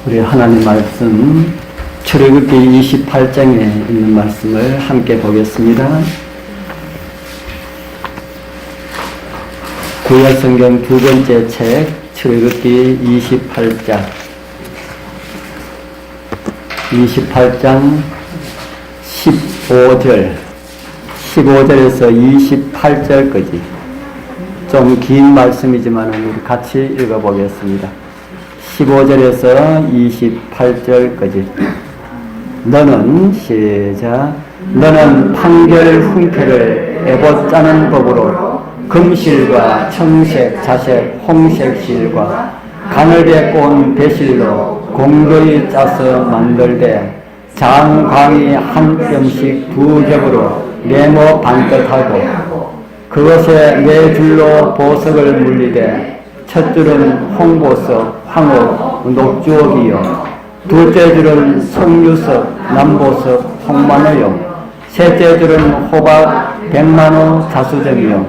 우리 하나님 말씀 출애굽기 28장에 있는 말씀을 함께 보겠습니다. 구약성경 두 번째 책 출애굽기 28장 15절에서 28절까지 좀 긴 말씀이지만 우리 같이 읽어보겠습니다. 15절에서 28절까지 너는 판결 훈패를 에봇 짜는 법으로 금실과 청색, 자색, 홍색 실과 가늘게 꼰 배실로 공교히 짜서 만들되 장광이 한 뼘씩 두 겹으로 네모 반듯하고 그것에 네 줄로 보석을 물리되 첫 줄은 홍보석, 황옥, 녹주옥이요 둘째 줄은 석류석, 남보석, 홍마노요 셋째 줄은 호박, 백만호, 자수정이요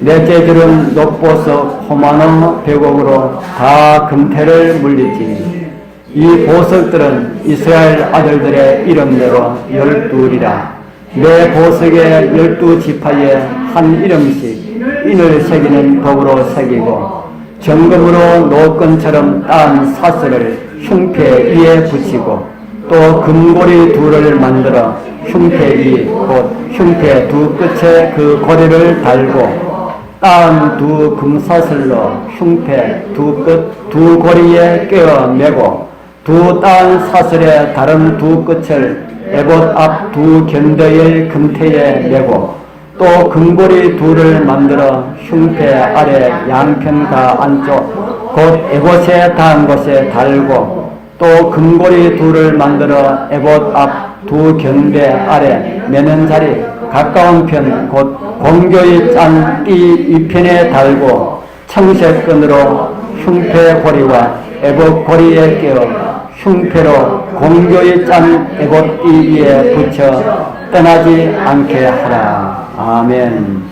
넷째 줄은 녹보석, 호마노, 백옥으로 다 금태를 물리지니 이 보석들은 이스라엘 아들들의 이름대로 12이라 내 보석의 12지파에 한 이름씩 인을 새기는 법으로 새기고 정금으로 노끈처럼 딴 사슬을 흉패 위에 붙이고 또 금고리 둘을 만들어 흉패 위 곧 흉패 두 끝에 그 고리를 달고 딴 두 금사슬로 흉패 두 끝 두 고리에 꿰어 매고 두 딴 사슬의 다른 두 끝을 에봇 앞 두 견더의 금태에 매고 또 금고리 둘을 만들어 흉패 아래 양편과 안쪽 곧 에봇에 닿은 곳에 달고 또 금고리 둘을 만들어 에봇 앞 두 견대 아래 매는 자리 가까운 편 곧 공교히 짠 띠 위편에 달고 청색 끈으로 흉패 고리와 에봇 고리에 끼어 흉패로 공교히 짠 에봇 띠 위에 붙여 떠나지 않게 하라. 아멘.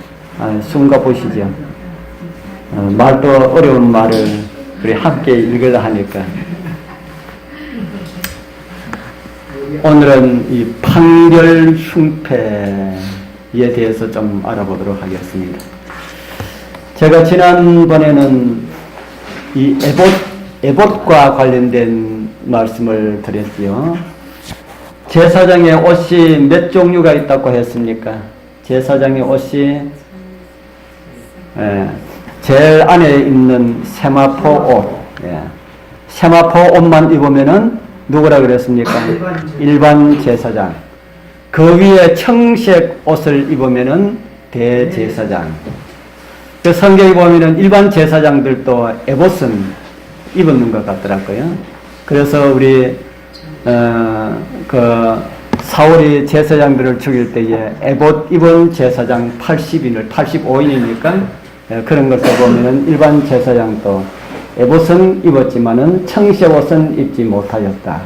순가 보시죠. 말도 어려운 말을 우리 함께 읽으려 하니까. 오늘은 이 판결 흉패에 대해서 좀 알아보도록 하겠습니다. 제가 지난번에는 이 에봇과 관련된 말씀을 드렸지요. 제사장의 옷이 몇 종류가 있다고 했습니까? 제사장의 옷이 제일 안에 있는 세마포 옷, 세마포 옷만 입으면은 누구라 그랬습니까? 일반 제사장. 그 위에 청색 옷을 입으면은 대제사장. 그 성경에 보면은 일반 제사장들도 에봇은 입었는 것 같더라고요. 그래서 우리 사울이 제사장들을 죽일 때에 에봇 입은 제사장 85인이니까 그런 것을 보면은 일반 제사장도 에봇은 입었지만은 청색 옷은 입지 못하였다.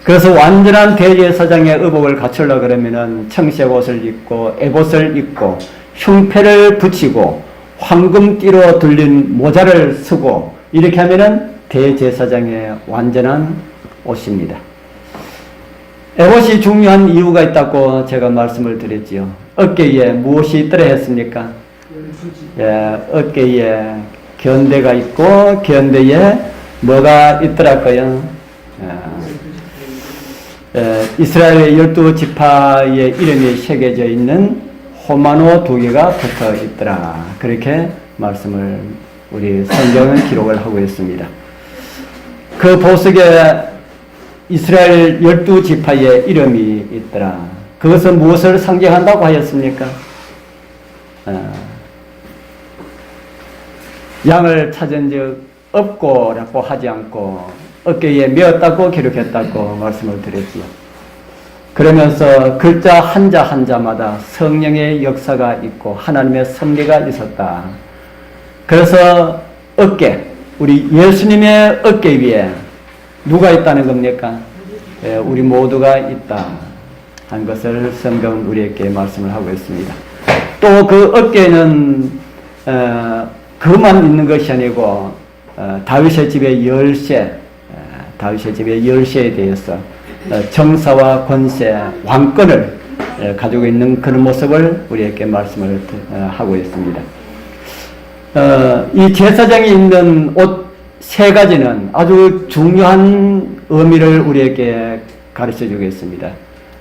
그래서 완전한 대제사장의 의복을 갖추려고 그러면은 청색 옷을 입고 에봇을 입고 흉패를 붙이고 황금띠로 둘린 모자를 쓰고 이렇게 하면은 대제사장의 완전한 옷입니다. 에봇이 중요한 이유가 있다고 제가 말씀을 드렸지요. 어깨에 무엇이 있더라 했습니까? 어깨에 견대가 있고 견대에 뭐가 있더라고요? 이스라엘의 12지파의 이름이 새겨져 있는 호마노 2개가 붙어 있더라. 그렇게 말씀을 우리 성경은 기록을 하고 있습니다. 그 보석에 이스라엘 12지파의 이름이 있더라. 그것은 무엇을 상징한다고 하였습니까? 양을 찾은 적 없고라고 하지 않고 어깨에 메었다고 기록했다고 말씀을 드렸지요. 그러면서 글자 한자 한자마다 성령의 역사가 있고 하나님의 섭리가 있었다. 그래서 어깨, 우리 예수님의 어깨 위에 누가 있다는 겁니까? 우리 모두가 있다 한 것을 성경은 우리에게 말씀을 하고 있습니다. 또 그 어깨에는 그만 있는 것이 아니고 다윗의 집에 열쇠, 다윗의 집의 열쇠에 대해서 정사와 권세, 왕권을 가지고 있는 그런 모습을 우리에게 말씀을 하고 있습니다. 이 제사장이 입는 옷 세 가지는 아주 중요한 의미를 우리에게 가르쳐 주겠습니다.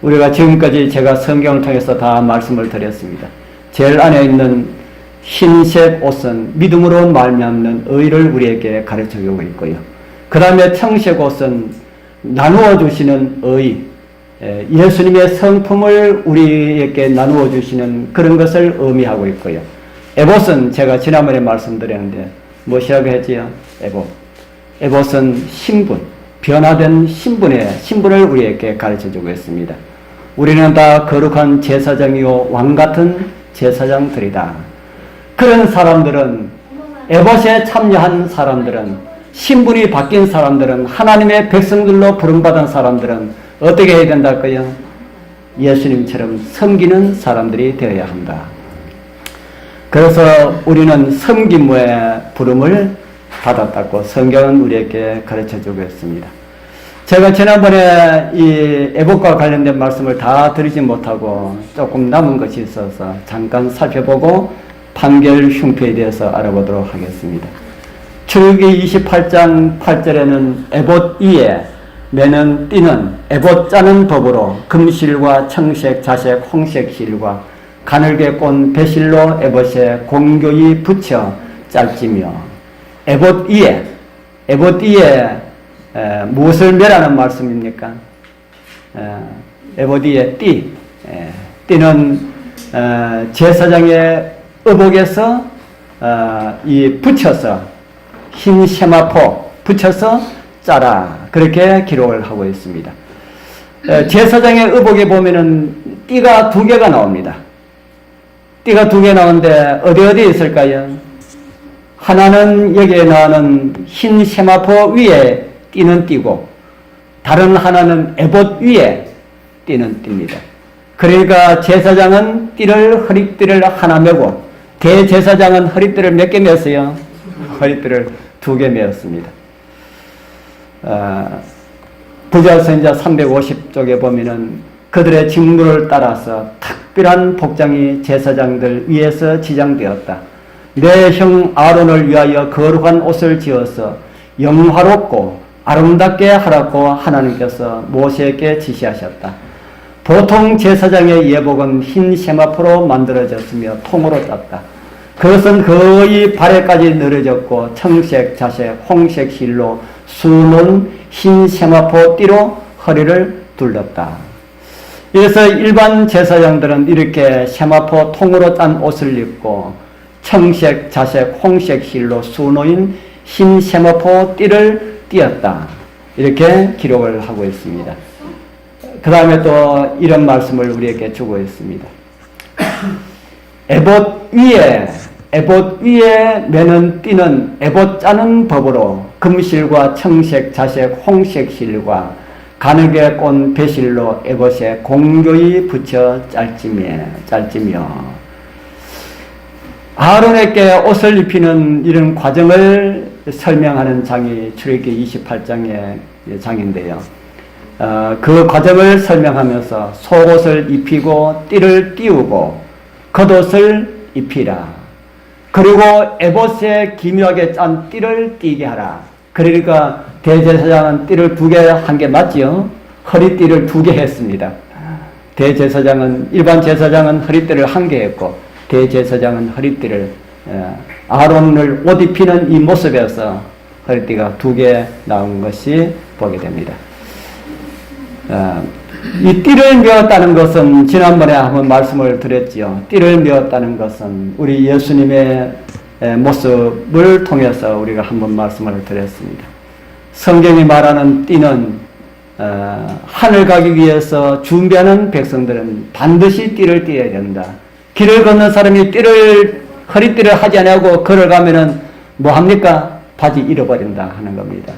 우리가 지금까지 제가 성경을 통해서 다 말씀을 드렸습니다. 제일 안에 있는 흰색 옷은 믿음으로 말미암는 의를 우리에게 가르쳐 주고 있고요. 그 다음에 청색 옷은 나누어 주시는 의, 예수님의 성품을 우리에게 나누어 주시는 그런 것을 의미하고 있고요. 에봇은 제가 지난번에 말씀드렸는데 무엇이라고 했지요? 에봇은 신분, 변화된 신분을 우리에게 가르쳐 주고 있습니다. 우리는 다 거룩한 제사장이요 왕같은 제사장들이다. 그런 사람들은, 에봇에 참여한 사람들은, 신분이 바뀐 사람들은, 하나님의 백성들로 부름받은 사람들은 어떻게 해야 된다고요? 예수님처럼 섬기는 사람들이 되어야 한다. 그래서 우리는 섬김의 부름을 받았다고 성경은 우리에게 가르쳐주고 있습니다. 제가 지난번에 이 에봇과 관련된 말씀을 다 드리지 못하고 조금 남은 것이 있어서 잠깐 살펴보고 판결 흉표에 대해서 알아보도록 하겠습니다. 출애굽기 28장 8절에는 에봇 위에 매는 띠는 에봇 짜는 법으로 금실과 청색, 자색, 홍색 실과 가늘게 꼰 배실로 에봇에 공교히 붙여 짤지며 에봇 위에 무엇을 매라는 말씀입니까? 에봇 위에 띠는 제사장의 의복에서 이 붙여서 흰 세마포 붙여서 짜라 그렇게 기록을 하고 있습니다. 제사장의 의복에 보면은 띠가 두 개가 나옵니다. 띠가 두 개 나오는데 어디에 있을까요? 하나는 여기에 나오는 흰 세마포 위에 띠는 띠고 다른 하나는 에봇 위에 띠는 띠입니다. 그러니까 제사장은 허리띠를 하나 메고 대제사장은 허리띠를 몇 개 메었어요? 허리띠를 두 개 메었습니다. 부자선자 350쪽에 보면은 그들의 직무를 따라서 특별한 복장이 제사장들 위에서 지장되었다. 내 형 아론을 위하여 거룩한 옷을 지어서 영화롭고 아름답게 하라고 하나님께서 모세에게 지시하셨다. 보통 제사장의 예복은 흰 세마포로 만들어졌으며 통으로 짰다. 그것은 거의 발에까지 늘어졌고 청색, 자색, 홍색 실로 수놓은 흰 세마포 띠로 허리를 둘렀다. 그래서 일반 제사장들은 이렇게 세마포 통으로 짠 옷을 입고 청색, 자색, 홍색 실로 수놓인 흰 세마포 띠를 띄었다. 이렇게 기록을 하고 있습니다. 그 다음에 또 이런 말씀을 우리에게 주고 있습니다. 에봇 위에 매는 띠는 에봇 짜는 법으로 금실과 청색, 자색, 홍색 실과 가늘게 꼰 배실로 에봇에 공교히 붙여 짤지며 아론에게 옷을 입히는 이런 과정을 설명하는 장이 출애굽기 28장의 장인데요. 그 과정을 설명하면서 속옷을 입히고 띠를 띄우고 겉옷을 입히라. 그리고 에봇에 기묘하게 짠 띠를 띠게 하라. 그러니까 대제사장은 띠를 두 개 한 게 맞지요? 허리띠를 두 개 했습니다. 일반 제사장은 허리띠를 한 개 했고 대제사장은 허리띠를 아론을 옷 입히는 이 모습에서 허리띠가 두 개 나온 것이 보게 됩니다. 이 띠를 메었다는 것은 지난번에 한번 말씀을 드렸지요. 띠를 메었다는 것은 우리 예수님의 모습을 통해서 우리가 한번 말씀을 드렸습니다. 성경이 말하는 띠는 하늘 가기 위해서 준비하는 백성들은 반드시 띠를 띠어야 된다. 길을 걷는 사람이 허리띠를 하지 않고 걸어가면은 뭐 합니까? 바지 잃어버린다 하는 겁니다.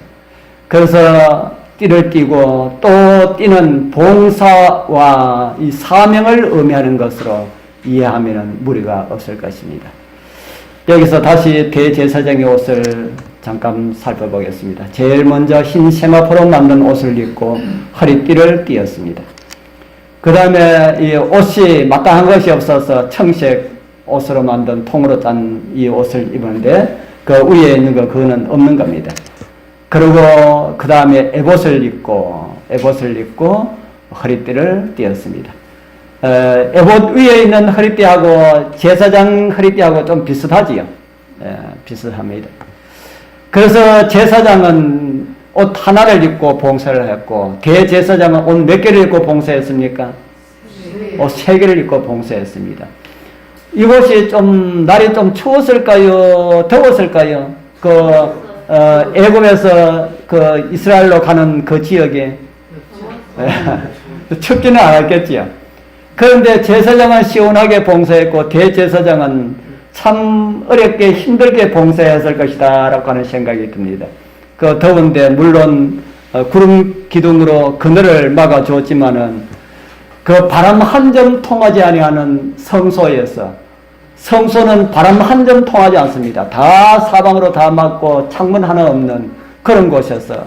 그래서 띠를 띠고 또 띠는 봉사와 이 사명을 의미하는 것으로 이해하면 무리가 없을 것입니다. 여기서 다시 대제사장의 옷을 잠깐 살펴보겠습니다. 제일 먼저 흰 세마포로 만든 옷을 입고 허리띠를 띠었습니다. 그 다음에 이 옷이 마땅한 것이 없어서 청색 옷으로 만든 통으로 짠 이 옷을 입었는데 그 위에 있는 거 그거는 없는 겁니다. 그리고 그 다음에 에봇을 입고 허리띠를 띠었습니다. 에봇 위에 있는 허리띠하고 제사장 허리띠하고 좀 비슷하지요. 비슷합니다. 그래서 제사장은 옷 하나를 입고 봉사를 했고 대제사장은 옷 몇 개를 입고 봉사했습니까? 옷 3개를 입고 봉사했습니다. 이곳이 좀 날이 좀 추웠을까요? 더웠을까요? 애굽에서 이스라엘로 가는 그 지역에 춥지는 않았겠지요. 그런데 제사장은 시원하게 봉사했고 대제사장은 참 어렵게 힘들게 봉사했을 것이다 라고 하는 생각이 듭니다. 그 더운데 물론 구름 기둥으로 그늘을 막아주었지만은 그 바람 한 점 통하지 아니하는 성소에서 성소는 바람 한 점 통하지 않습니다. 다 사방으로 다 막고 창문 하나 없는 그런 곳에서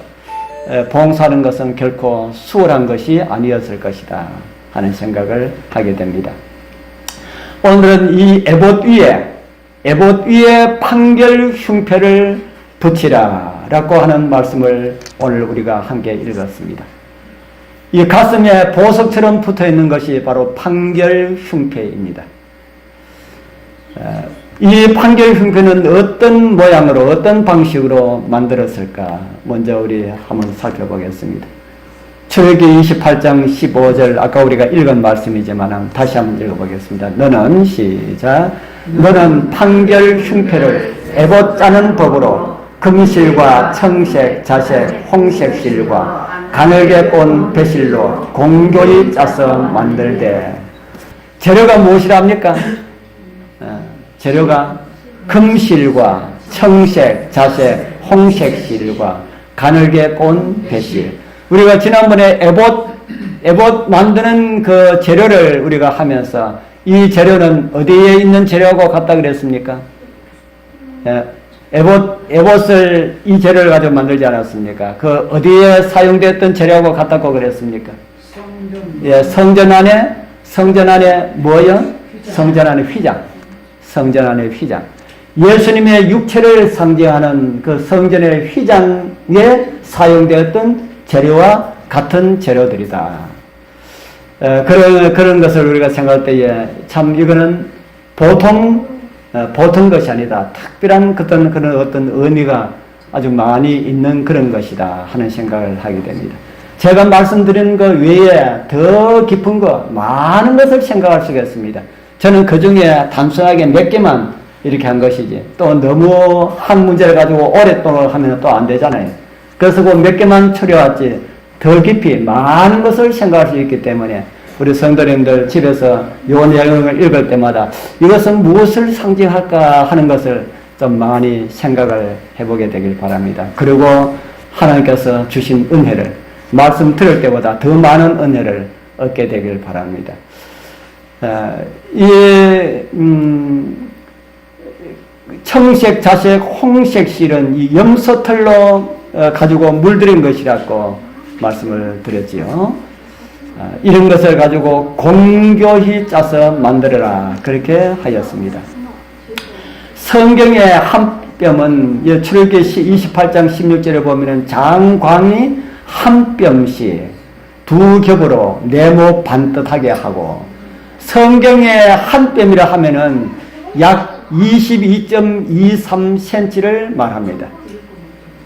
봉사하는 것은 결코 수월한 것이 아니었을 것이다 하는 생각을 하게 됩니다. 오늘은 이 에봇 위에 판결 흉패를 붙이라 라고 하는 말씀을 오늘 우리가 함께 읽었습니다. 이 가슴에 보석처럼 붙어 있는 것이 바로 판결 흉패입니다. 이 판결 흉패는 어떤 모양으로 어떤 방식으로 만들었을까 먼저 우리 한번 살펴보겠습니다. 출애굽기 28장 15절 아까 우리가 읽은 말씀이지만 다시 한번 읽어보겠습니다. 너는 판결 흉패를 에봇 짜는 법으로 금실과 청색, 자색, 홍색 실과 가늘게 꼰 배실로 공교히 짜서 만들되 재료가 무엇이랍니까? 재료가 금실과 청색, 자색, 홍색 실과 가늘게 꼰 배실. 우리가 지난번에 에봇 만드는 그 재료를 우리가 하면서 이 재료는 어디에 있는 재료하고 같다 그랬습니까? 에봇을 이 재료를 가지고 만들지 않았습니까? 그 어디에 사용됐던 재료하고 같다고 그랬습니까? 성전 안에 뭐요? 성전 안에 휘장. 성전 안에 휘장. 예수님의 육체를 상징하는 그 성전의 휘장에 사용되었던 재료와 같은 재료들이다. 그런 것을 우리가 생각할 때에 참 이거는 보통 것이 아니다. 특별한 그런 어떤 의미가 아주 많이 있는 그런 것이다 하는 생각을 하게 됩니다. 제가 말씀드린 것 외에 더 깊은 것, 많은 것을 생각할 수가 있습니다. 저는 그 중에 단순하게 몇 개만 이렇게 한 것이지, 또 너무 한 문제를 가지고 오랫동안 하면 또 안 되잖아요. 그래서 그 몇 개만 추려왔지, 더 깊이 많은 것을 생각할 수 있기 때문에 우리 성도님들 집에서 요 내용을 읽을 때마다 이것은 무엇을 상징할까 하는 것을 좀 많이 생각을 해보게 되길 바랍니다. 그리고 하나님께서 주신 은혜를 말씀 들을 때보다 더 많은 은혜를 얻게 되길 바랍니다. 청색, 자색, 홍색 실은 이 염소털로 가지고 물들인 것이라고 말씀을 드렸지요. 이런 것을 가지고 공교히 짜서 만들어라 그렇게 하였습니다. 성경의 한 뼘은 출애굽기 28장 16절에 보면 장광이 한 뼘씩 두 겹으로 네모 반듯하게 하고, 성경의 한 뼘이라 하면은 약 22.23cm를 말합니다.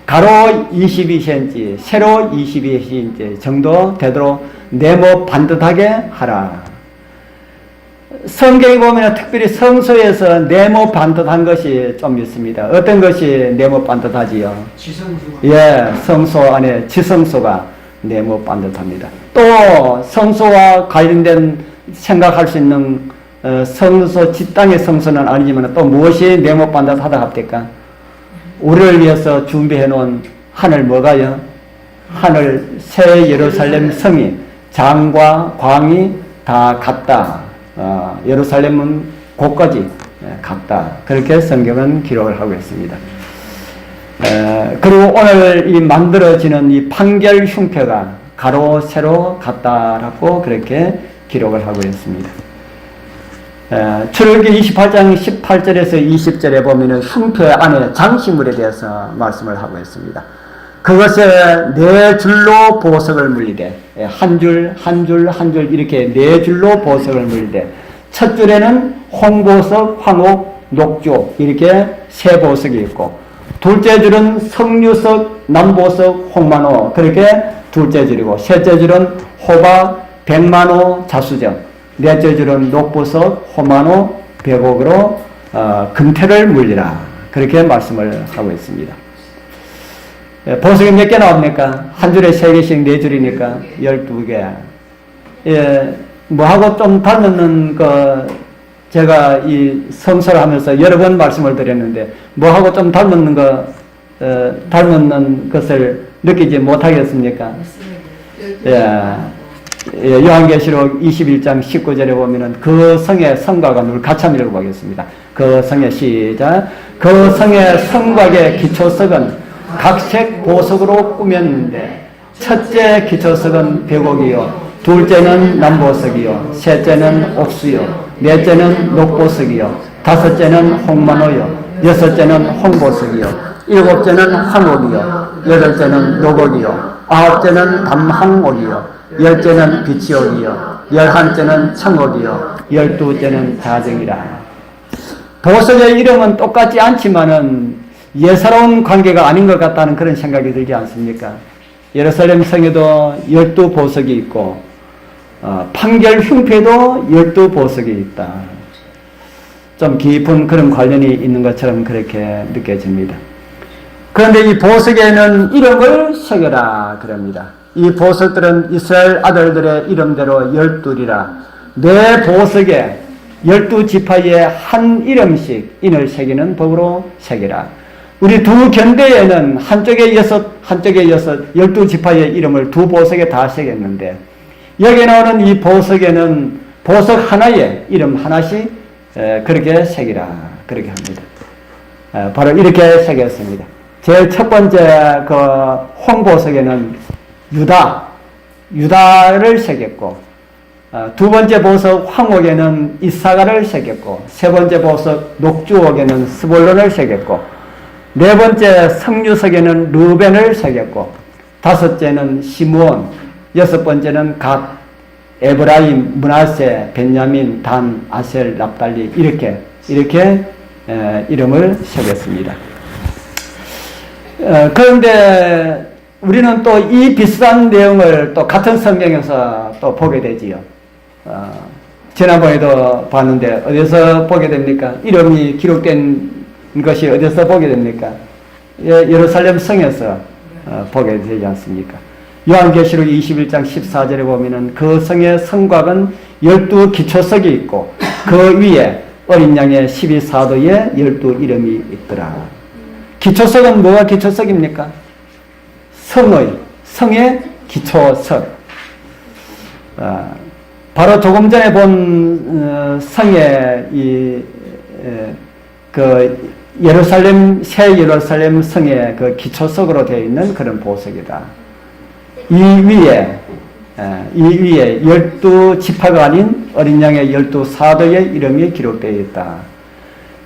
가로 22cm, 세로 22cm 정도 되도록 네모 반듯하게 하라. 성경에 보면 특별히 성소에서 네모 반듯한 것이 좀 있습니다. 어떤 것이 네모 반듯하지요? 지성소. 성소 안에 지성소가 네모 반듯합니다. 또 성소와 관련된 생각할 수 있는 성소, 지땅의 성소는 아니지만 또 무엇이 네모 반듯하다 합니까? 우리를 위해서 준비해 놓은 하늘 뭐가요? 하늘 새 예루살렘 성이 장과 광이 다 같다. 예루살렘은 곳까지 같다. 그렇게 성경은 기록을 하고 있습니다. 그리고 오늘 이 만들어지는 이 판결 흉표가 가로 세로 같다라고 그렇게 기록을 하고 있습니다. 출애굽기 28장 18절에서 20절에 보면은 흉표 안에 장식물에 대해서 말씀을 하고 있습니다. 그것에 네 줄로 보석을 물리되, 한 줄, 한 줄, 한 줄 이렇게 네 줄로 보석을 물리되, 첫 줄에는 홍보석, 황옥, 녹조 이렇게 세 보석이 있고, 둘째 줄은 석류석, 남보석, 홍만호 그렇게 둘째 줄이고, 셋째 줄은 호박, 백만호, 자수정, 넷째 줄은 녹보석, 호만호, 백옥으로 금태를 물리라 그렇게 말씀을 하고 있습니다. 보석이 몇 개 나옵니까? 한 줄에 3개씩 4줄이니까 12개. 뭐하고 좀 닮는 제가 이 성서를 하면서 여러 번 말씀을 드렸는데, 뭐하고 좀 닮는 것을 느끼지 못하겠습니까? 요한계시록 21장 19절에 보면은 그 성의 성곽과 누를 같이 한번 읽어보겠습니다. 그 성의 시작. 그 성의 성곽의 기초석은 각색 보석으로 꾸몄는데, 첫째 기초석은 백옥이요, 둘째는 남보석이요, 셋째는 옥수요, 넷째는 녹보석이요, 다섯째는 홍만호요, 여섯째는 홍보석이요, 일곱째는 황옥이요, 여덟째는 녹옥이요, 아홉째는 담항옥이요, 열째는 비치옥이요, 열한째는 청옥이요, 열두째는 자정이라. 보석의 이름은 똑같지 않지만은 예사로운 관계가 아닌 것 같다는 그런 생각이 들지 않습니까? 예루살렘 성에도 12보석이 있고, 판결 흉패도 12보석이 있다. 좀 깊은 그런 관련이 있는 것처럼 그렇게 느껴집니다. 그런데 이 보석에는 이름을 새겨라 그럽니다. 이 보석들은 이스라엘 아들들의 이름대로 12이라. 내 보석에 12지파에 한 이름씩 인을 새기는 법으로 새기라. 우리 두 견대에는 한쪽에 6, 한쪽에 6, 12지파의 이름을 두 보석에 다 새겼는데, 여기 나오는 이 보석에는 보석 하나에 이름 하나씩 그렇게 새기라 그렇게 합니다. 바로 이렇게 새겼습니다. 제일 첫 번째 홍보석에는 유다를 새겼고, 두 번째 보석 황옥에는 이사가를 새겼고, 세 번째 보석 녹주옥에는 스볼론을 새겼고, 네 번째 석류석에는 르벤을 새겼고, 다섯째는 시므온, 여섯 번째는 갓, 에브라임, 므낫세, 벤야민, 단, 아셀, 납달리 이렇게 이름을 새겼습니다. 그런데 우리는 또 이 비슷한 내용을 또 같은 성경에서 또 보게 되지요. 지난번에도 봤는데 어디서 보게 됩니까? 이름이 기록된 것이 어디서 보게 됩니까? 예루살렘 성에서 보게 되지 않습니까? 요한계시록 21장 14절에 보면은 그 성의 성곽은 12기초석이 있고, 그 위에 어린 양의 12사도의 12 이름이 있더라. 기초석은 뭐가 기초석입니까? 성의 기초석. 바로 조금 전에 본 성의 새 예루살렘 성의 그 기초석으로 되어 있는 그런 보석이다. 이 위에 12지파가 아닌 어린 양의 12사도의 이름이 기록되어 있다.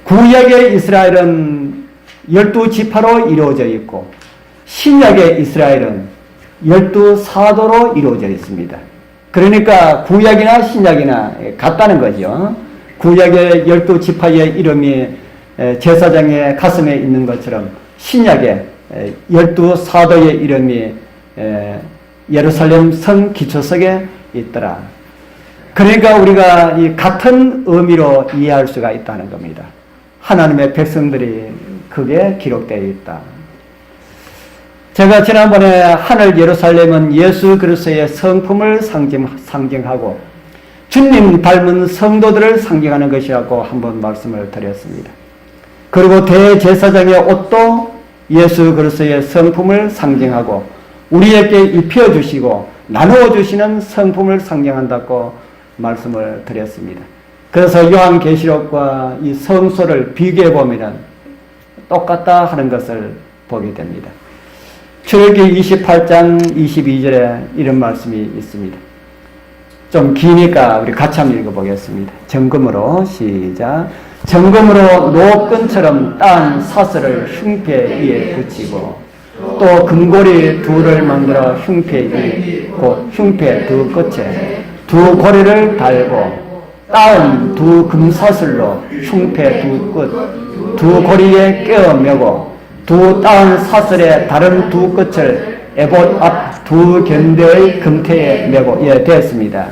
구약의 이스라엘은 12지파로 이루어져 있고, 신약의 이스라엘은 12사도로 이루어져 있습니다. 그러니까 구약이나 신약이나 같다는 거죠. 구약의 12지파의 이름이 제사장의 가슴에 있는 것처럼 신약의 12사도의 이름이 예루살렘 성 기초석에 있더라. 그러니까 우리가 이 같은 의미로 이해할 수가 있다는 겁니다. 하나님의 백성들이 그게 기록되어 있다. 제가 지난번에 하늘 예루살렘은 예수 그리스도의 성품을 상징하고 주님 닮은 성도들을 상징하는 것이라고 한번 말씀을 드렸습니다. 그리고 대제사장의 옷도 예수 그리스도의 성품을 상징하고 우리에게 입혀주시고 나누어주시는 성품을 상징한다고 말씀을 드렸습니다. 그래서 요한계시록과 이 성소를 비교해 보면 똑같다 하는 것을 보게 됩니다. 출애굽기 28장 22절에 이런 말씀이 있습니다. 좀 기니까 우리 같이 한번 읽어보겠습니다. 정금으로 시작. 정금으로 노끈처럼 딴 사슬을 흉패 위에 붙이고 또 금고리 둘을 만들어 흉패 위에 곧 흉패 두 끝에 두 고리를 달고 따은 두 금사슬로 흉패 두 끝, 두 고리에 끼워 매고 두 따은 사슬의 다른 두 끝을 에봇 앞 두 견대의 금태에 매고 되었습니다.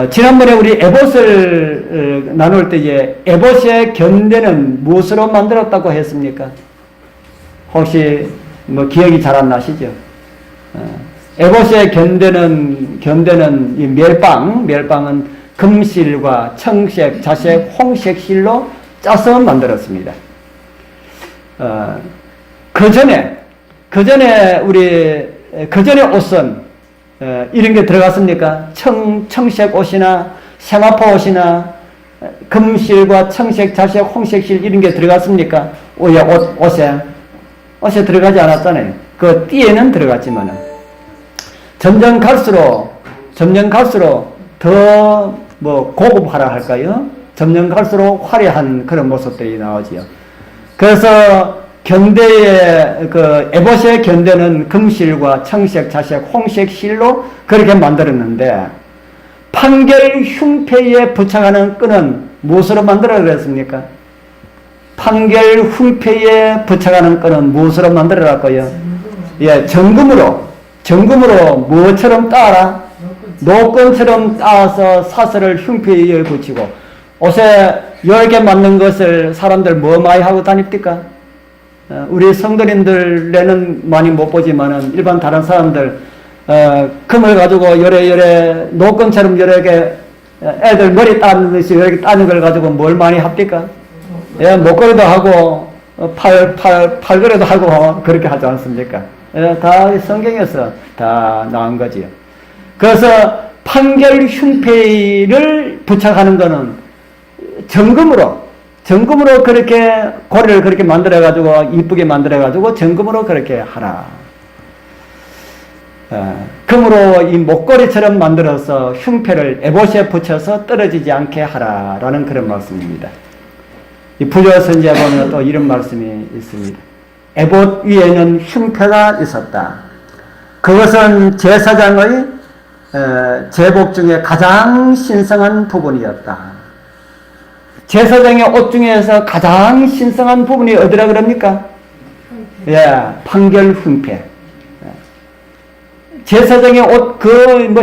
지난번에 우리 에봇을 나눌 때 이제 에봇의 견대는 무엇으로 만들었다고 했습니까? 혹시 뭐 기억이 잘 안 나시죠? 에봇의 견대는 이 멜빵은 금실과 청색, 자색, 홍색 실로 짜서 만들었습니다. 그 전에 옷은 이런 게 들어갔습니까? 청색 옷이나 세마포 옷이나 금실과 청색, 자색, 홍색실 이런 게 들어갔습니까? 옷에 들어가지 않았잖아요. 그 띠에는 들어갔지만은 점점 갈수록 더 뭐 고급화라 할까요? 점점 갈수록 화려한 그런 모습들이 나오지요. 그래서 견대의 에봇의 견대는 금실과 청색, 자색, 홍색 실로 그렇게 만들었는데 판결 흉패에 부착하는 끈은 무엇으로 만들어 그랬습니까? 판결 흉패에 부착하는 끈은 무엇으로 만들어놨고요? 정금으로 무엇처럼 따라? 노끈처럼 따서 사슬을 흉패 위에 붙이고 옷에 이렇게 맞는 것을 사람들 뭐 많이 하고 다닙니까? 우리 성도님들에는 많이 못 보지만은 일반 다른 사람들 금을 가지고 요래 노끈처럼 이렇게 애들 머리 따는 것이 이렇게 따는 걸 가지고 뭘 많이 합니까? 목걸이도 하고 팔걸이도 하고 그렇게 하지 않습니까? 다 성경에서 다 나온 거지요. 그래서 판결 흉패를 부착하는 것은 정금으로 그렇게 고리를 그렇게 만들어가지고 이쁘게 만들어가지고 정금으로 그렇게 하라. 금으로 이 목걸이처럼 만들어서 흉패를 에봇에 붙여서 떨어지지 않게 하라라는 그런 말씀입니다. 이 부조 선지에 보면 또 이런 말씀이 있습니다. 에봇 위에는 흉패가 있었다. 그것은 제사장의 제복 중에 가장 신성한 부분이었다. 제사장의 옷 중에서 가장 신성한 부분이 어디라 그럽니까? 판결 흉패. 제사장의 옷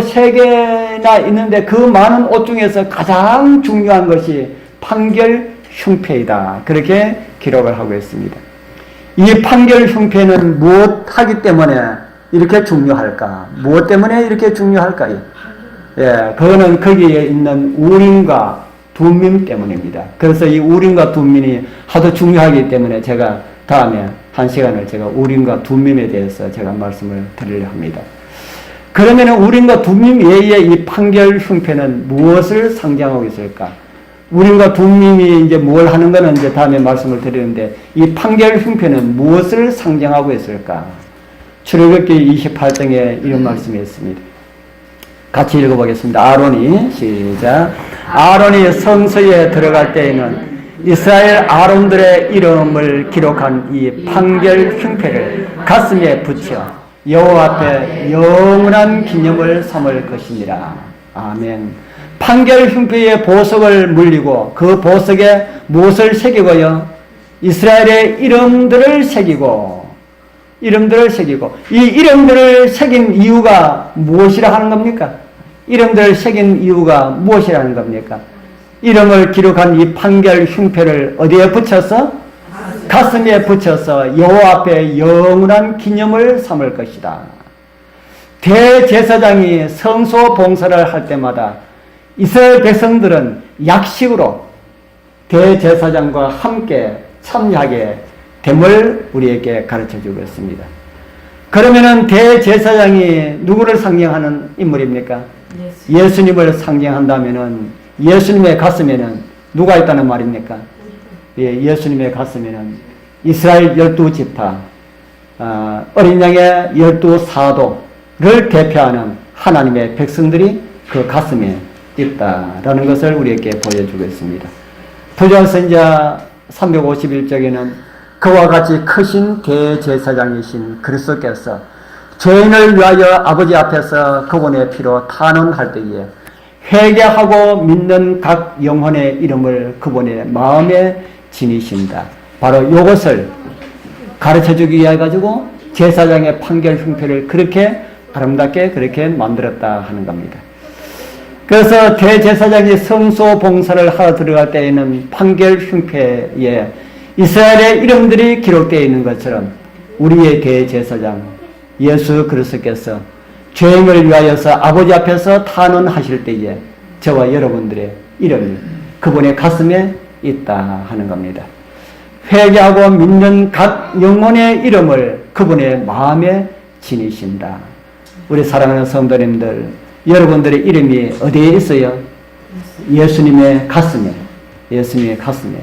세 개나 있는데 그 많은 옷 중에서 가장 중요한 것이 판결 흉패이다. 그렇게 기록을 하고 있습니다. 이 판결 흉패는 무엇 하기 때문에 이렇게 중요할까? 무엇 때문에 이렇게 중요할까요? 그거는 거기에 있는 우림과 둠밈 때문입니다. 그래서 이 우림과 둠밈이 하도 중요하기 때문에 제가 다음에 한 시간을 제가 우림과 둠밈에 대해서 제가 말씀을 드리려 합니다. 그러면 우림과 둠밈 외에 이 판결 흉패는 무엇을 상징하고 있을까? 우림과 둠밈이 이제 뭘 하는 거는 이제 다음에 말씀을 드리는데 이 판결 흉패는 무엇을 상징하고 있을까? 출애굽기 28장에 이런 말씀이 있습니다. 같이 읽어보겠습니다. 아론이 시작. 아론이 성소에 들어갈 때에는 이스라엘 아론들의 이름을 기록한 이 판결 흉패를 가슴에 붙여 여호와 앞에 영원한 기념을 삼을 것이니라. 아멘. 판결 흉패의 보석을 물리고 그 보석에 무엇을 새기고요? 이스라엘의 이름들을 새기고 이 이름들을 새긴 이유가 무엇이라 하는 겁니까? 이름들을 새긴 이유가 무엇이라는 겁니까? 이름을 기록한 이 판결 흉패를 어디에 붙여서? 가슴에 붙여서 여호와 앞에 영원한 기념을 삼을 것이다. 대제사장이 성소 봉사를 할 때마다 이스라엘 백성들은 약식으로 대제사장과 함께 참여하게 됨을 우리에게 가르쳐주고 있습니다. 그러면은 대제사장이 누구를 상징하는 인물입니까? 예수님을 상징한다면은 예수님의 가슴에는 누가 있다는 말입니까? 예수님의 가슴에는 이스라엘 12지파, 어린 양의 12사도를 대표하는 하나님의 백성들이 그 가슴에 있다라는 것을 우리에게 보여주고 있습니다. 부조선자 351쪽에는 그와 같이 크신 대제사장이신 그리스도께서 죄인을 위하여 아버지 앞에서 그분의 피로 탄원할 때에 회개하고 믿는 각 영혼의 이름을 그분의 마음에 지니신다. 바로 이것을 가르쳐주기 위해 가지고 제사장의 판결 형태를 그렇게 아름답게 그렇게 만들었다 하는 겁니다. 그래서 대제사장이 성소 봉사를 하러 들어갈 때에는 판결 흉패에 이스라엘의 이름들이 기록되어 있는 것처럼 우리의 대제사장 예수 그리스도께서 죄인을 위하여서 아버지 앞에서 탄원하실 때에 저와 여러분들의 이름이 그분의 가슴에 있다 하는 겁니다. 회개하고 믿는 각 영혼의 이름을 그분의 마음에 지니신다. 우리 사랑하는 성도님들, 여러분들의 이름이 어디에 있어요? 예수님의 가슴에. 예수님의 가슴에.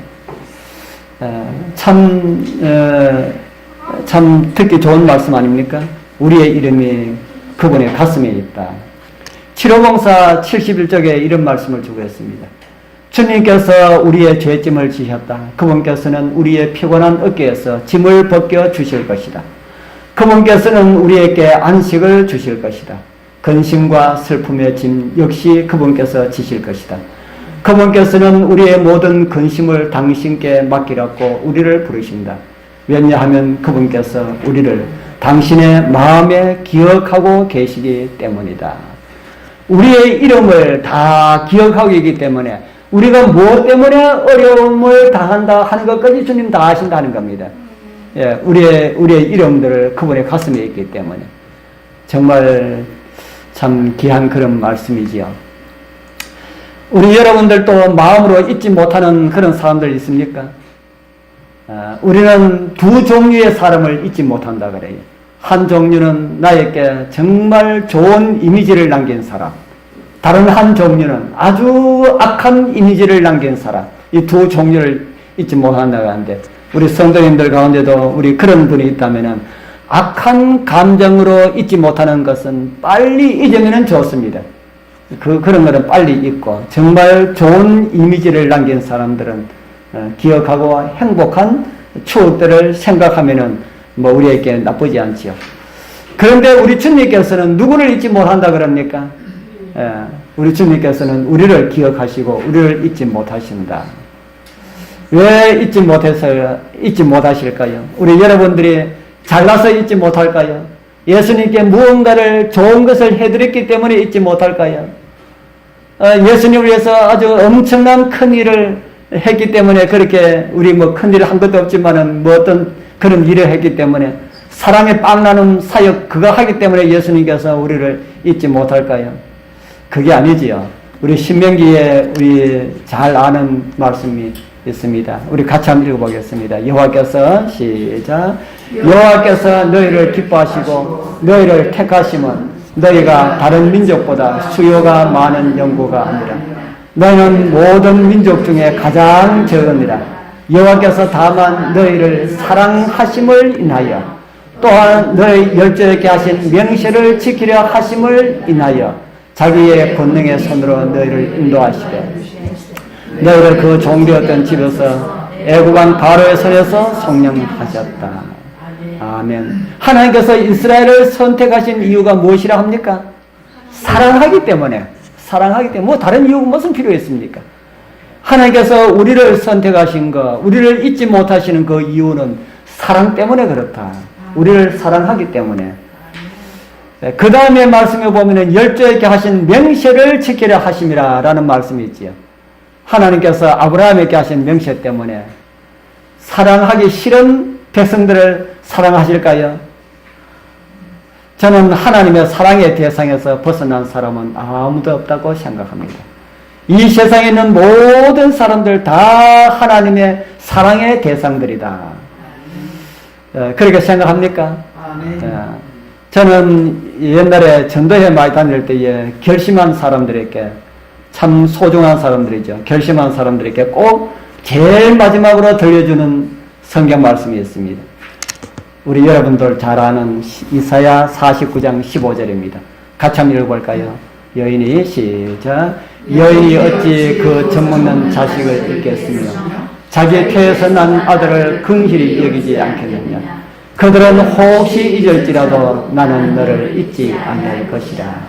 참 듣기 좋은 말씀 아닙니까? 우리의 이름이 그분의 가슴에 있다. 7호봉사 71쪽에 이런 말씀을 주고 있습니다. 주님께서 우리의 죄짐을 지셨다. 그분께서는 우리의 피곤한 어깨에서 짐을 벗겨 주실 것이다. 그분께서는 우리에게 안식을 주실 것이다. 근심과 슬픔의 짐 역시 그분께서 지실 것이다. 그분께서는 우리의 모든 근심을 당신께 맡기라고 우리를 부르신다. 왜냐하면 그분께서 우리를 당신의 마음에 기억하고 계시기 때문이다. 우리의 이름을 다 기억하고 있기 때문에 우리가 무엇 때문에 어려움을 당한다 하는 것까지 주님 다 아신다는 겁니다. 예, 우리의 이름들을 그분의 가슴에 있기 때문에 정말 참 귀한 그런 말씀이지요. 우리 여러분들도 마음으로 잊지 못하는 그런 사람들 있습니까? 우리는 두 종류의 사람을 잊지 못한다 그래요. 한 종류는 나에게 정말 좋은 이미지를 남긴 사람, 다른 한 종류는 아주 악한 이미지를 남긴 사람. 이 두 종류를 잊지 못한다고 하는데 우리 성도님들 가운데도 우리 그런 분이 있다면은 악한 감정으로 잊지 못하는 것은 빨리 잊으면 좋습니다. 그런 거는 빨리 잊고 정말 좋은 이미지를 남긴 사람들은 기억하고 행복한 추억들을 생각하면은 우리에게 나쁘지 않지요. 그런데 우리 주님께서는 누구를 잊지 못한다 그럽니까? 우리 주님께서는 우리를 기억하시고 우리를 잊지 못하신다. 왜 잊지 못하실까요? 우리 여러분들이 잘나서 잊지 못할까요? 예수님께 무언가를 좋은 것을 해드렸기 때문에 잊지 못할까요? 예수님을 위해서 아주 엄청난 큰 일을 했기 때문에 그렇게 우리 큰 일을 한 것도 없지만은 어떤 그런 일을 했기 때문에 사랑의 빵 나눔 사역 그거 하기 때문에 예수님께서 우리를 잊지 못할까요? 그게 아니지요. 우리 신명기에 우리 잘 아는 말씀이 있습니다. 우리 같이 한번 읽어보겠습니다. 여호와께서 시작. 여호와께서 너희를 기뻐하시고 너희를 택하심은 너희가 다른 민족보다 수요가 많은 영구가 아니라 너희는 모든 민족 중에 가장 적으니라. 여호와께서 다만 너희를 사랑하심을 인하여 또한 너희 열조에게 하신 명세를 지키려 하심을 인하여 자기의 권능의 손으로 너희를 인도하시되 너희를 그 종되었던 집에서 애굽왕 바로의 손에서 속량하셨다. 아멘. 하나님께서 이스라엘을 선택하신 이유가 무엇이라 합니까? 사랑하기 때문에. 다른 이유가 무슨 필요 있습니까? 하나님께서 우리를 선택하신 거, 우리를 잊지 못하시는 그 이유는 사랑 때문에 그렇다. 우리를 사랑하기 때문에. 그 다음에 말씀에 보면은 열조에게 하신 명세를 지키려 하심이라 라는 말씀이 있지요. 하나님께서 아브라함에게 하신 명세 때문에 사랑하기 싫은 백성들을 사랑하실까요? 저는 하나님의 사랑의 대상에서 벗어난 사람은 아무도 없다고 생각합니다. 이 세상에 있는 모든 사람들 다 하나님의 사랑의 대상들이다. 그렇게 생각합니까? 저는 옛날에 전도회 많이 다닐 때에 결심한 사람들에게 참 소중한 사람들이죠. 결심한 사람들에게 꼭 제일 마지막으로 들려주는 성경 말씀이 있습니다. 우리 여러분들 잘 아는 이사야 49장 15절입니다. 같이 한번 읽어볼까요? 여인이 시작. 여인이 어찌 그 젖먹는 자식을 잊겠으며 자기의 태에서 난 아들을 긍휼히 여기지 않겠느냐. 그들은 혹시 잊을지라도 나는 너를 잊지 않을 것이라.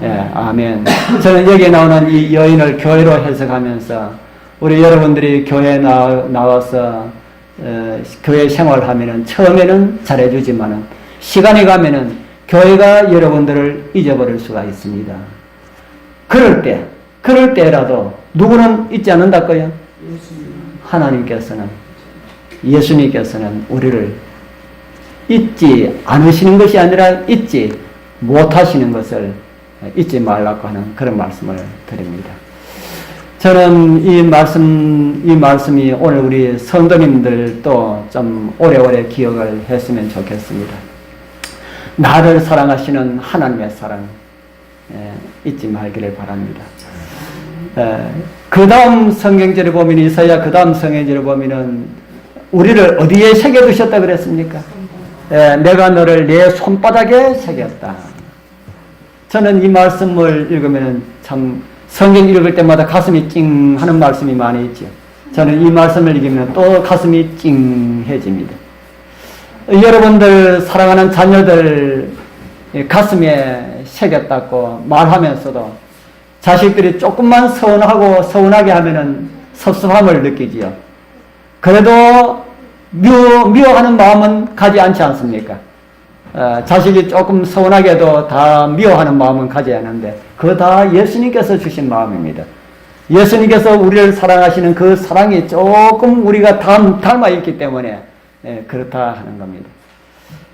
예, 아멘. 저는 여기에 나오는 이 여인을 교회로 해석하면서 우리 여러분들이 교회에 나와서 교회 생활하면은 처음에는 잘해주지만은 시간이 가면은 교회가 여러분들을 잊어버릴 수가 있습니다. 그럴 때라도 누구는 잊지 않는다고요? 예수님께서는 우리를 잊지 않으시는 것이 아니라 잊지 못하시는 것을 잊지 말라고 하는 그런 말씀을 드립니다. 저는 이 말씀이 오늘 우리 성도님들도 좀 오래오래 기억을 했으면 좋겠습니다. 나를 사랑하시는 하나님의 사랑 잊지 말기를 바랍니다. 그 다음 성경절에 보면 이사야 그 다음 성경절에 보면은 우리를 어디에 새겨두셨다 그랬습니까? 내가 너를 내 손바닥에 새겼다. 저는 이 말씀을 읽으면 참 성경 읽을 때마다 가슴이 찡 하는 말씀이 많이 있죠. 저는 이 말씀을 읽으면 또 가슴이 찡해집니다. 여러분들 사랑하는 자녀들 가슴에 새겼다고 말하면서도 자식들이 조금만 서운하게 하면은 섭섭함을 느끼지요. 그래도 미워하는 마음은 가지 않지 않습니까? 자식이 조금 서운하게 해도 다 미워하는 마음은 가지 않는데 그거 다 예수님께서 주신 마음입니다. 예수님께서 우리를 사랑하시는 그 사랑이 조금 우리가 닮아 있기 때문에 그렇다 하는 겁니다.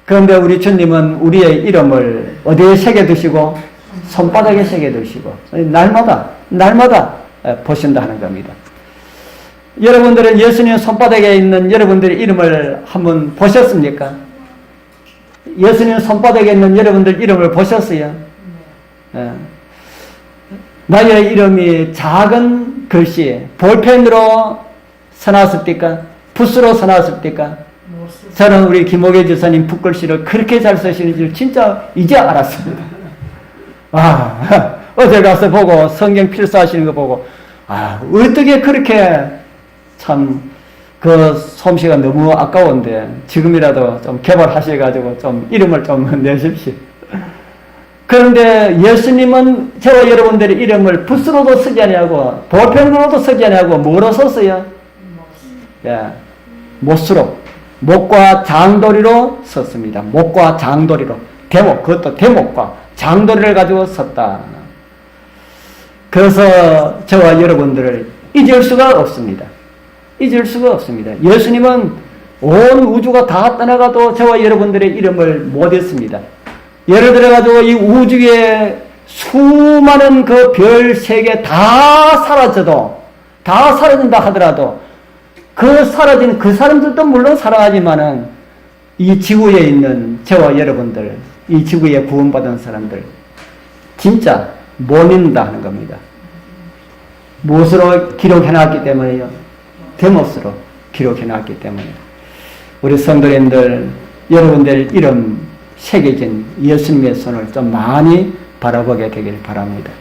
그런데 우리 주님은 우리의 이름을 어디에 새겨두시고 손바닥에 새겨두시고 날마다 보신다 하는 겁니다. 여러분들은 예수님 손바닥에 있는 여러분들의 이름을 한번 보셨습니까? 예수님 손바닥에 있는 여러분들 이름을 보셨어요? 나의 이름이 작은 글씨 볼펜으로 써놨습니까? 붓으로 써놨습니까? 저는 우리 김옥애 지사님 붓글씨를 그렇게 잘 쓰시는 줄 진짜 이제 알았습니다. 어제 가서 보고 성경 필사하시는 거 보고 어떻게 그렇게 참 그 솜씨가 너무 아까운데 지금이라도 좀 개발하셔가지고 좀 이름을 좀 내십시오. 그런데 예수님은 저와 여러분들의 이름을 붓으로도 쓰지 아니하고 볼펜으로도 쓰지 아니하고 뭐로 썼어요? 못으로 못과 장도리로 썼습니다. 못과 장도리로 그것도 대목과 장도리를 가지고 썼다. 그래서 저와 여러분들을 잊을 수가 없습니다. 예수님은 온 우주가 다 떠나가도 저와 여러분들의 이름을 못 잊습니다. 예를 들어가지고 이 우주에 수많은 그 별 세계 다 사라진다 하더라도 그 사라진 그 사람들도 물론 사랑하지만은 이 지구에 있는 저와 여러분들, 이 지구에 구원받은 사람들 진짜 못 잊는다 하는 겁니다. 무엇으로 기록해놨기 때문에요? 대못으로 기록해놨기 때문에 우리 성도님들 여러분들 이름 새겨진 예수님의 손을 좀 많이 바라보게 되길 바랍니다.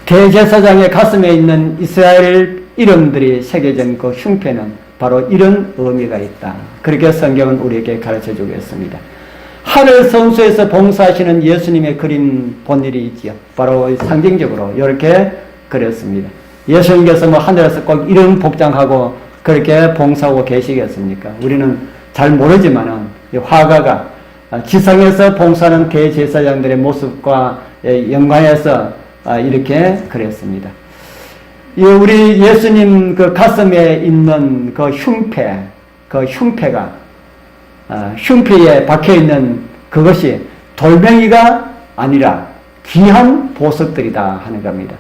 대제사장의 가슴에 있는 이스라엘 이름들이 새겨진 그 흉패는 바로 이런 의미가 있다. 그렇게 성경은 우리에게 가르쳐 주겠습니다. 하늘 성소에서 봉사하시는 예수님의 그림 본일이 있지요. 바로 상징적으로 이렇게 그렸습니다. 예수님께서 하늘에서 꼭 이런 복장하고 그렇게 봉사하고 계시겠습니까? 우리는 잘 모르지만은 화가가 지상에서 봉사하는 대제사장들의 모습과 연관해서 이렇게 그렸습니다. 우리 예수님 그 가슴에 있는 그 흉패가 흉패에 박혀 있는 그것이 돌멩이가 아니라 귀한 보석들이다 하는 겁니다.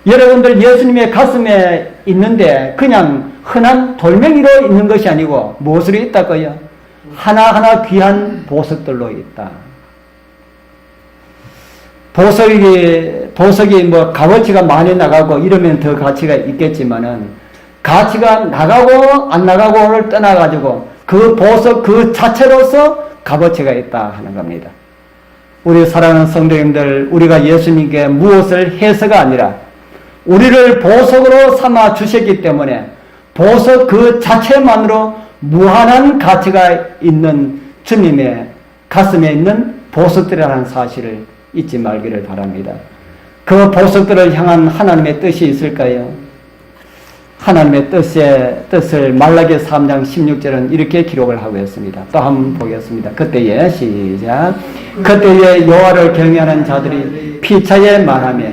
여러분들 예수님의 가슴에 있는데 그냥 흔한 돌멩이로 있는 것이 아니고 무엇으로 있다고요? 하나하나 귀한 보석들로 있다. 보석이 뭐 값어치가 많이 나가고 이러면 더 가치가 있겠지만은 가치가 나가고 안 나가고를 떠나가지고 그 보석 그 자체로서 값어치가 있다 하는 겁니다. 우리 사랑하는 성도님들, 우리가 예수님께 무엇을 해서가 아니라 우리를 보석으로 삼아 주셨기 때문에 보석 그 자체만으로 무한한 가치가 있는 주님의 가슴에 있는 보석들이라는 사실을 잊지 말기를 바랍니다. 그 보석들을 향한 하나님의 뜻이 있을까요? 하나님의 뜻을 말라기 3장 16절은 이렇게 기록을 하고 있습니다. 또 한번 보겠습니다. 그때에 시작. 그때에 여호와를 경외하는 자들이 피차에 말하며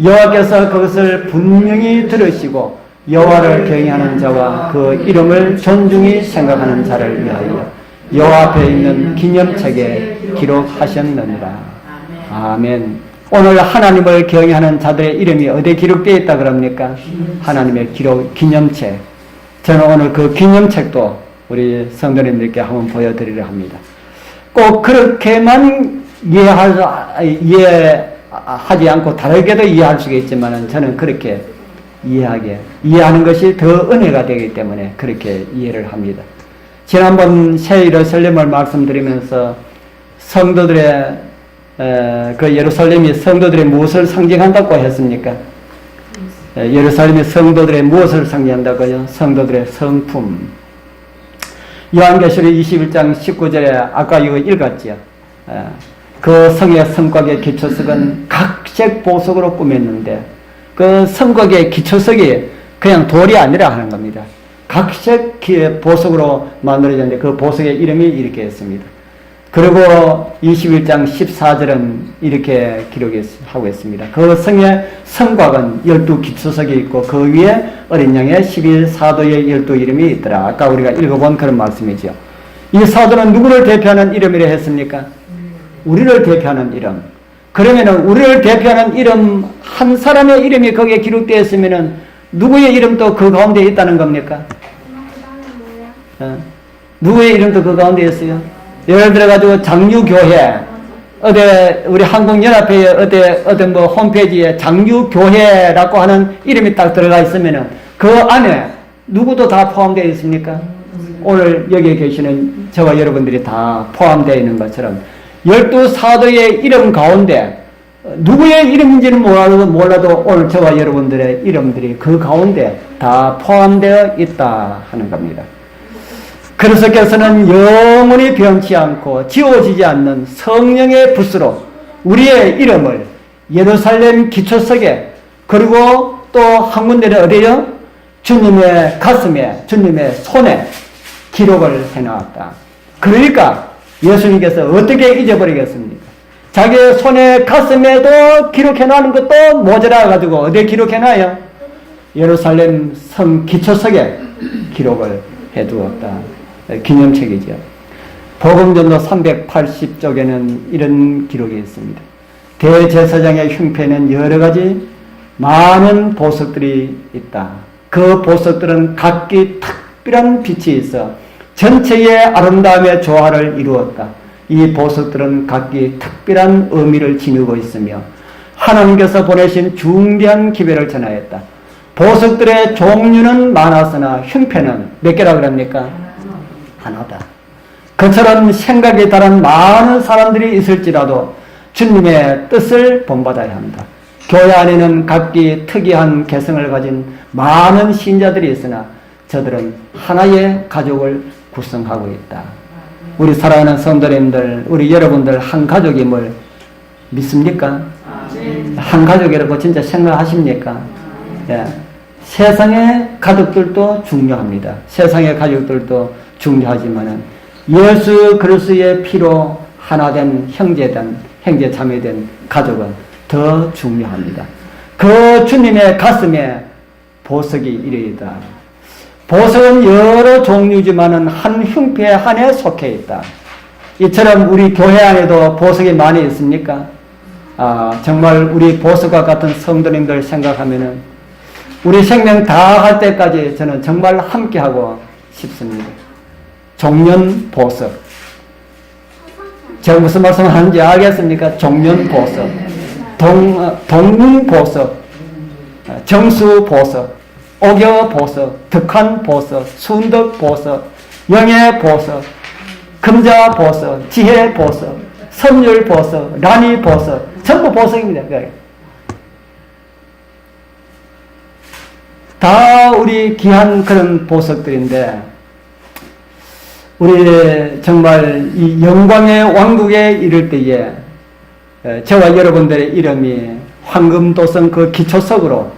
여호와께서 그것을 분명히 들으시고 여호와를 경외하는 자와 그 이름을 존중히 생각하는 자를 위하여 여호와 앞에 있는 기념책에 기록하셨느니라. 아멘. 오늘 하나님을 경외하는 자들의 이름이 어디에 기록되어 있다 그럽니까? 하나님의 기념책. 저는 오늘 그 기념책도 우리 성도님들께 한번 보여드리려 합니다. 꼭 그렇게만 이해하지 않고 다르게도 이해할 수가 있지만 저는 그렇게 이해하는 것이 더 은혜가 되기 때문에 그렇게 이해를 합니다. 지난번 새 예루살렘을 말씀드리면서 성도들의 그 예루살렘이 성도들의 무엇을 상징한다고 했습니까? 예루살렘이 성도들의 무엇을 상징한다고요? 성도들의 성품. 요한계시록 21장 19절에 아까 이거 읽었죠. 그 성의 성곽의 기초석은 각색 보석으로 꾸몄는데 그 성곽의 기초석이 그냥 돌이 아니라 하는 겁니다. 각색 보석으로 만들어졌는데 그 보석의 이름이 이렇게 있습니다. 그리고 21장 14절은 이렇게 기록하고 있습니다. 그 성의 성곽은 12기초석이 있고 그 위에 어린 양의 11사도의 12 이름이 있더라. 아까 우리가 읽어본 그런 말씀이죠. 이 사도는 누구를 대표하는 이름이라 했습니까? 우리를 대표하는 이름. 그러면은 우리를 대표하는 이름 한 사람의 이름이 거기에 기록되어 있으면은 누구의 이름도 그 가운데 있다는 겁니까? 누구의 이름도 그 가운데 있어요? 예를 들어가지고 장유교회, 우리 한국연합회에 어디 뭐 홈페이지에 장유교회라고 하는 이름이 딱 들어가 있으면은 그 안에 누구도 다 포함되어 있습니까? 오늘 여기에 계시는 저와 여러분들이 다 포함되어 있는 것처럼 12사도의 이름 가운데 누구의 이름인지는 몰라도 오늘 저와 여러분들의 이름들이 그 가운데 다 포함되어 있다 하는 겁니다. 그리스도께서는 영원히 변치 않고 지워지지 않는 성령의 붓으로 우리의 이름을 예루살렘 기초석에 그리고 또 한 군데는 어디요? 주님의 가슴에 주님의 손에 기록을 해놓았다. 그러니까 예수님께서 어떻게 잊어버리겠습니까? 자기의 손에 가슴에도 기록해놓는 것도 모자라가지고 어디에 기록해놔요? 예루살렘 성 기초석에 기록을 해두었다. 기념책이죠. 복음전도 380쪽에는 이런 기록이 있습니다. 대제사장의 흉패는 여러 가지 많은 보석들이 있다. 그 보석들은 각기 특별한 빛이 있어 전체의 아름다움의 조화를 이루었다. 이 보석들은 각기 특별한 의미를 지니고 있으며 하나님께서 보내신 중대한 기별을 전하였다. 보석들의 종류는 많았으나 흉패는 몇 개라 그럽니까? 하나다. 그처럼 생각이 다른 많은 사람들이 있을지라도 주님의 뜻을 본받아야 한다. 교회 안에는 각기 특이한 개성을 가진 많은 신자들이 있으나 저들은 하나의 가족을 구성하고 있다. 우리 사랑하는 성도님들, 우리 여러분들 한 가족임을 믿습니까? 한 가족이라고 진짜 생각하십니까? 예. 세상의 가족들도 중요합니다. 세상의 가족들도 중요하지만은 예수 그리스도의 피로 하나된 형제 자매된 가족은 더 중요합니다. 그 주님의 가슴에 보석이 이르이다. 보석은 여러 종류지만은 한 흉패 한에 속해 있다. 이처럼 우리 교회 안에도 보석이 많이 있습니까? 정말 우리 보석과 같은 성도님들 생각하면은 우리 생명 다 할 때까지 저는 정말 함께하고 싶습니다. 종년 보석. 제가 무슨 말씀을 하는지 알겠습니까? 종년 보석. 동문 보석. 정수 보석. 옥여 보석. 덕한 보석. 순덕 보석. 영의 보석, 금자 보석, 지혜 보석, 선율 보석, 란이 보석, 전부 보석입니다. 다 우리 귀한 그런 보석들인데, 우리 정말 이 영광의 왕국에 이를 때에 저와 여러분들의 이름이 황금도성 그 기초석으로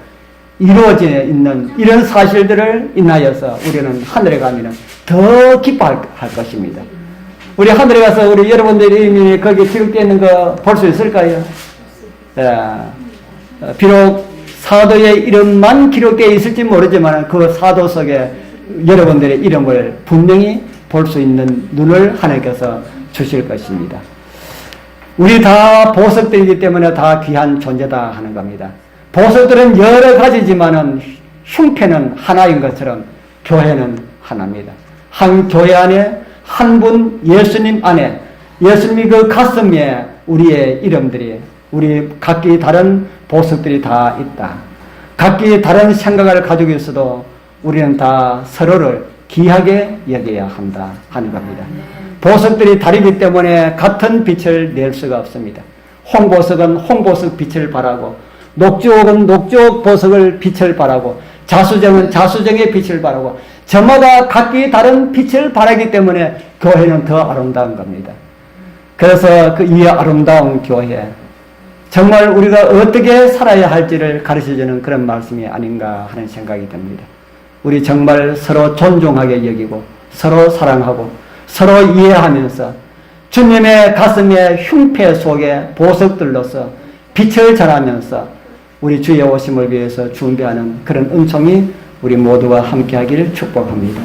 이루어져 있는 이런 사실들을 인하여서 우리는 하늘에 가면 더 기뻐할 것입니다. 우리 하늘에 가서 우리 여러분들의 이름이 거기 기록되어 있는 거 볼 수 있을까요? 비록 사도의 이름만 기록되어 있을지 모르지만 그 사도 속에 여러분들의 이름을 분명히 볼 수 있는 눈을 하나님께서 주실 것입니다. 우리 다 보석들이기 때문에 다 귀한 존재다 하는 겁니다. 보석들은 여러 가지지만은 흉패는 하나인 것처럼 교회는 하나입니다. 한 교회 안에 한 분 예수님 안에 예수님이 그 가슴에 우리의 이름들이 우리 각기 다른 보석들이 다 있다. 각기 다른 생각을 가지고 있어도 우리는 다 서로를 귀하게 여겨야 한다 하는 겁니다. 보석들이 다르기 때문에 같은 빛을 낼 수가 없습니다. 홍보석은 홍보석 빛을 발하고 녹주옥은 녹주옥 보석을 빛을 발하고 자수정은 자수정의 빛을 발하고 저마다 각기 다른 빛을 발하기 때문에 교회는 더 아름다운 겁니다. 그래서 이 아름다운 교회 정말 우리가 어떻게 살아야 할지를 가르쳐주는 그런 말씀이 아닌가 하는 생각이 듭니다. 우리 정말 서로 존중하게 여기고 서로 사랑하고 서로 이해하면서 주님의 가슴의 흉패 속에 보석들로서 빛을 전하면서 우리 주의 오심을 위해서 준비하는 그런 은총이 우리 모두와 함께하기를 축복합니다.